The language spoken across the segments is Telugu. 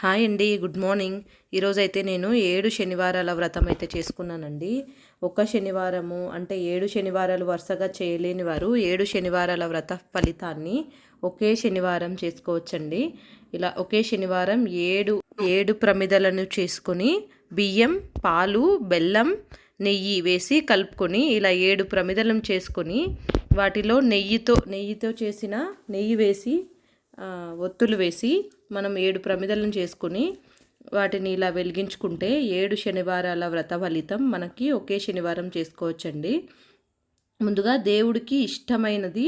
హాయ్ అండి. Good morning. ఈరోజైతే నేను 7 శనివారాల వ్రతం అయితే చేసుకున్నానండి. ఒక శనివారము అంటే 7 శనివారాలు వరుసగా చేయలేని వారు 7 శనివారాల వ్రత ఫలితాన్ని ఒకే శనివారం చేసుకోవచ్చండి. ఇలా ఒకే శనివారం 7 ప్రమిదలను చేసుకొని బియ్యం, పాలు, బెల్లం, నెయ్యి వేసి కలుపుకొని ఇలా 7 ప్రమిదలను చేసుకొని వాటిలో నెయ్యితో చేసిన నెయ్యి వేసి ఒత్తులు వేసి మనం 7 ప్రమిదలను చేసుకుని వాటిని ఇలా వెలిగించుకుంటే 7 శనివారాల వ్రత ఫలితం మనకి ఒకే శనివారం చేసుకోవచ్చండి. ముందుగా దేవుడికి ఇష్టమైనది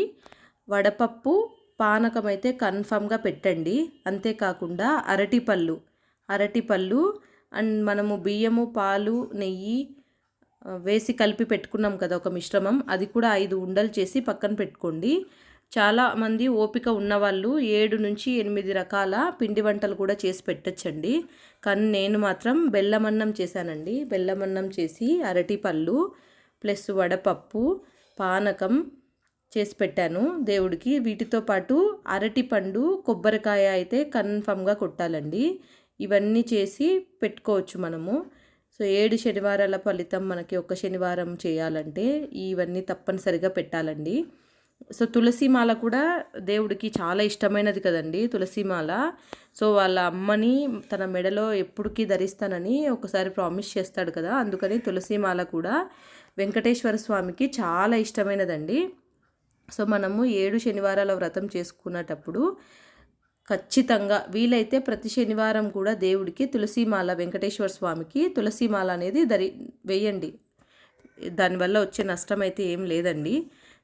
వడపప్పు, పానకం అయితే కన్ఫామ్గా పెట్టండి. అంతేకాకుండా అరటిపళ్ళు అండ్ మనము బియ్యము, పాలు, నెయ్యి వేసి కలిపి పెట్టుకున్నాం కదా ఒక మిశ్రమం, అది కూడా 5 ఉండలు చేసి పక్కన పెట్టుకోండి. చాలామంది ఓపిక ఉన్నవాళ్ళు 7 నుంచి 8 రకాల పిండి వంటలు కూడా చేసి పెట్టచ్చండి. కానీ నేను మాత్రం బెల్లమన్నం చేశానండి. బెల్లమన్నం చేసి అరటిపళ్ళు ప్లస్ వడపప్పు, పానకం చేసి పెట్టాను దేవుడికి. వీటితో పాటు అరటిపండు, కొబ్బరికాయ అయితే కన్ఫామ్గా కొట్టాలండి. ఇవన్నీ చేసి పెట్టుకోవచ్చు మనము. సో 7 శనివారాల ఫలితం మనకి ఒక శనివారం చేయాలంటే ఇవన్నీ తప్పనిసరిగా పెట్టాలండి. సో తులసిమాల కూడా దేవుడికి చాలా ఇష్టమైనది కదండి తులసిమాల. సో వాళ్ళ అమ్మని తన మెడలో ఎప్పటికీ ధరిస్తానని ఒకసారి ప్రామిస్ చేస్తాడు కదా, అందుకని తులసిమాల కూడా వెంకటేశ్వర స్వామికి చాలా ఇష్టమైనదండి. సో మనము 7 శనివారాల వ్రతం చేసుకునేటప్పుడు ఖచ్చితంగా వీలైతే ప్రతి శనివారం కూడా దేవుడికి తులసిమాల, వెంకటేశ్వర స్వామికి తులసిమాల అనేది వేయండి. దానివల్ల వచ్చే నష్టం అయితే ఏం లేదండి.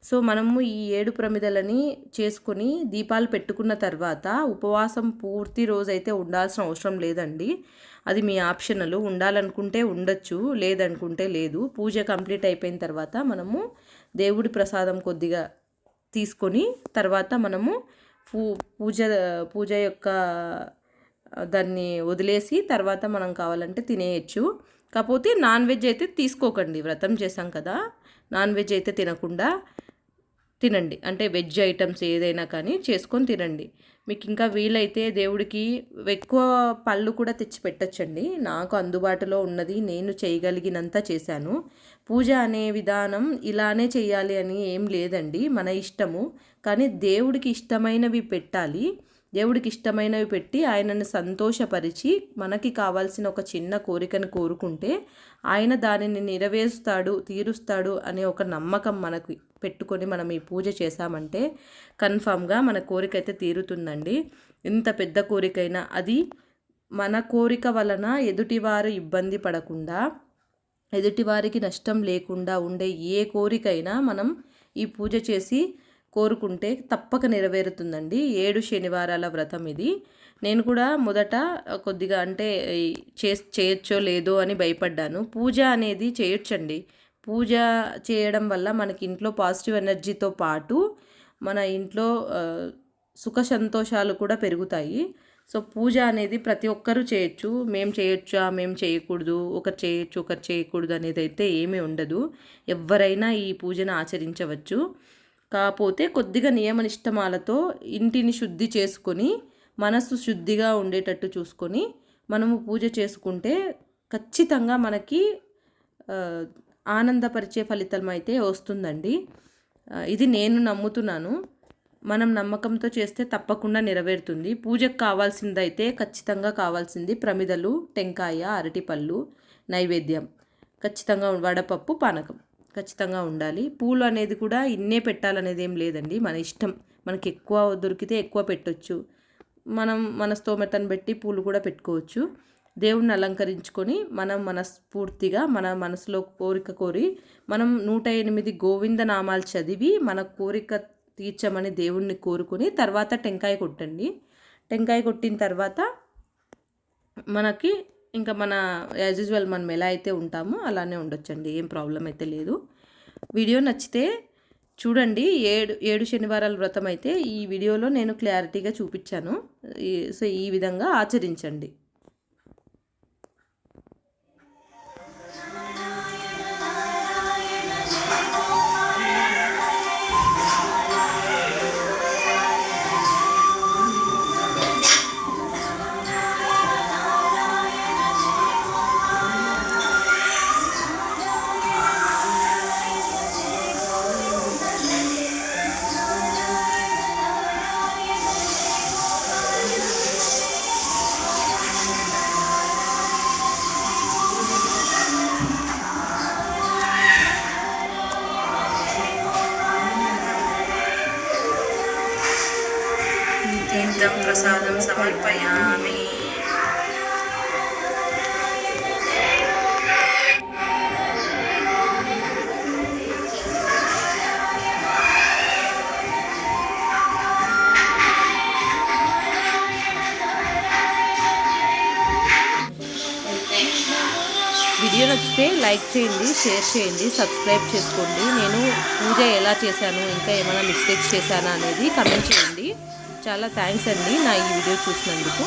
సో మనము ఈ 7 ప్రమిదలని చేసుకొని దీపాలు పెట్టుకున్న తర్వాత ఉపవాసం పూర్తి రోజైతే ఉండాల్సిన అవసరం లేదండి. అది మీ ఆప్షనల్. ఉండాలనుకుంటే ఉండొచ్చు, లేదనుకుంటే లేదు. పూజ కంప్లీట్ అయిపోయిన తర్వాత మనము దేవుడి ప్రసాదం కొద్దిగా తీసుకొని తర్వాత మనము పూజ యొక్క దాన్ని వదిలేసి తర్వాత మనం కావాలంటే తినేయచ్చు. కాకపోతే నాన్ వెజ్ అయితే తీసుకోకండి. వ్రతం చేసాం కదా, నాన్ వెజ్ అయితే తినండి. అంటే వెజ్ ఐటమ్స్ ఏదైనా కానీ చేసుకొని తినండి. మీకు ఇంకా వీలైతే దేవుడికి ఎక్కువ పళ్ళు కూడా తెచ్చి పెట్టచ్చండి. నాకు అందుబాటులో ఉన్నది నేను చేయగలిగినంత చేశాను. పూజ అనే విధానం ఇలానే చేయాలి అని ఏం లేదండి, మన ఇష్టము. కానీ దేవుడికి ఇష్టమైనవి పెట్టాలి. దేవుడికి ఇష్టమైనవి పెట్టి ఆయనను సంతోషపరిచి మనకి కావాల్సిన ఒక చిన్న కోరికను కోరుకుంటే ఆయన దానిని తీరుస్తాడు అనే ఒక నమ్మకం మనకు పెట్టుకొని మనం ఈ పూజ చేశామంటే కన్ఫామ్గా మన కోరిక అయితే తీరుతుందండి. ఎంత పెద్ద కోరికైనా అది మన కోరిక వలన ఎదుటివారు ఇబ్బంది పడకుండా, ఎదుటివారికి నష్టం లేకుండా ఉండే ఏ కోరికైనా మనం ఈ పూజ చేసి కోరుకుంటే తప్పక నెరవేరుతుందండి. 7 శనివారాల వ్రతం ఇది. నేను కూడా మొదట కొద్దిగా అంటే చేయొచ్చో లేదో అని భయపడ్డాను. పూజ అనేది చేయొచ్చండి. పూజ చేయడం వల్ల మనకి ఇంట్లో పాజిటివ్ ఎనర్జీతో పాటు మన ఇంట్లో సుఖ సంతోషాలు కూడా పెరుగుతాయి. సో పూజ అనేది ప్రతి ఒక్కరూ చేయొచ్చు. మేము చేయొచ్చా, మేము చేయకూడదు, ఒకరు చేయొచ్చు ఒకరు చేయకూడదు అనేది అయితే ఏమీ ఉండదు. ఎవరైనా ఈ పూజను ఆచరించవచ్చు. కాకపోతే కొద్దిగా నియమనిష్టమాలతో ఇంటిని శుద్ధి చేసుకొని మనసు శుద్ధిగా ఉండేటట్టు చూసుకొని మనము పూజ చేసుకుంటే ఖచ్చితంగా మనకి ఆనందపరిచే ఫలితం అయితే వస్తుందండి. ఇది నేను నమ్ముతున్నాను. మనం నమ్మకంతో చేస్తే తప్పకుండా నెరవేరుతుంది. పూజకు కావాల్సిందైతే ఖచ్చితంగా కావాల్సింది ప్రమిదలు, టెంకాయ, అరటిపళ్ళు, నైవేద్యం, ఖచ్చితంగా వడపప్పు, పానకం ఖచ్చితంగా ఉండాలి. పూలు అనేది కూడా ఇన్నే పెట్టాలనేది ఏం లేదండి, మన ఇష్టం. మనకి ఎక్కువ దొరికితే ఎక్కువ పెట్టొచ్చు, మనం మన స్తోమతను బట్టి పూలు కూడా పెట్టుకోవచ్చు. దేవుణ్ణి అలంకరించుకొని మనం మనస్ఫూర్తిగా మన మనసులో కోరిక కోరి మనం 108 గోవింద నామాలు చదివి మన కోరిక తీర్చమని దేవుణ్ణి కోరుకొని తర్వాత టెంకాయ కొట్టండి. టెంకాయ కొట్టిన తర్వాత మనకి ఇంకా మన యాజ్ యూజువల్ మనం ఎలా అయితే ఉంటామో అలానే ఉండొచ్చండి, ఏం ప్రాబ్లం అయితే లేదు. వీడియో నచ్చితే చూడండి. 7 శనివారాల వ్రతం అయితే ఈ వీడియోలో నేను క్లారిటీగా చూపించాను. సో ఈ విధంగా ఆచరించండి. प्रसादं समर्पयामि। వీడియో నచ్చితే లైక్ చేయండి, షేర్ చేయండి, సబ్స్క్రైబ్ చేసుకోండి. నేను పూజ ఎలా చేశాను, ఇంకా ఏమైనా మిస్టేక్స్ చేశానా అనేది కమెంట్ చేయండి. చాలా థ్యాంక్స్ అండి నా ఈ వీడియో చూసినందుకు.